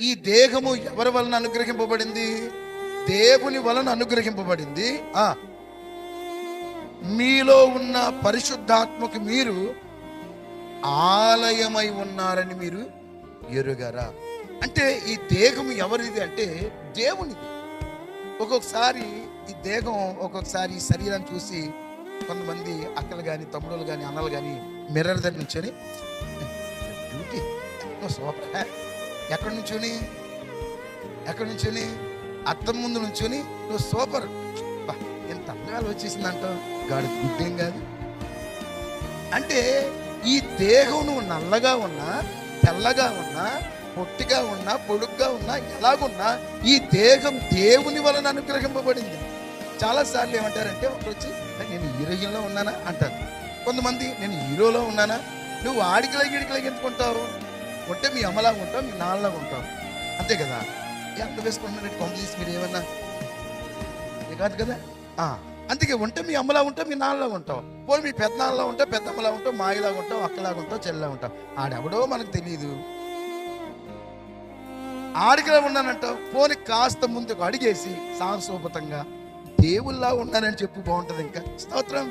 ఈ దేహము ఎవరి వలన అనుగ్రహింపబడింది? దేవుని వలన అనుగ్రహింపబడింది. మీలో ఉన్న పరిశుద్ధాత్మకు మీరు ఆలయమై ఉన్నారని మీరు ఎరుగరా? అంటే ఈ దేహము ఎవరిది అంటే దేవునిది. ఒక్కొక్కసారి ఈ దేహం, ఒక్కొక్కసారి ఈ శరీరాన్ని చూసి కొంతమంది అక్కలు కానీ, తమ్ముళ్ళు కానీ, అన్నలు కానీ మిర్రర్ దగ్గర నుంచొని బ్యూటీ సూపర్, ఎక్కడి నుంచొని అద్దం ముందు నుంచొని నువ్వు సూపర్, ఎంత అందంగా వచ్చేసిందంటావు, గాడి గుడ్డేం కాదు. అంటే ఈ దేహం నువ్వు నల్లగా ఉన్నా, తెల్లగా ఉన్నా, పొట్టిగా ఉన్నా, పొడుగ్గా ఉన్నా, ఎలాగున్నా ఈ దేహం దేవుని వలన అనుగ్రహింపబడింది. చాలాసార్లు ఏమంటారంటే ఒకరు వచ్చి నేను హీరోయిన్లో ఉన్నానా అంటారు. కొంతమంది నేను హీరోలో ఉన్నానా. నువ్వు ఆడికిలాగా ఎందుకుంటావు? ఉంటే మీ అమ్మలాగా ఉంటావు, మీ నాన్నలాగా ఉంటావు, అంతే కదా. ఎంత వేసుకుంటున్నట్టు కొంత తీసి మీరు ఏమన్నా కాదు కదా. అందుకే ఉంటే మీ అమ్మలా ఉంటావు, మీ నాన్నలా ఉంటావు. పోనీ మీ పెద్దనాన్నలా ఉంటావు, పెద్దమ్మలా ఉంటావు, మాయిలాగా ఉంటావు, అక్కలాగా ఉంటావు, చెల్లిలా ఉంటావు. ఆడెవడో మనకు తెలియదు. ఆడికిలా ఉన్నానంటావు. పోనీ కాస్త ముందుకు అడిగేసి సాహసోపతంగా దేవుల్లా ఉన్నానని చెప్పు, బాగుంటుంది. ఇంకా స్తోత్రం.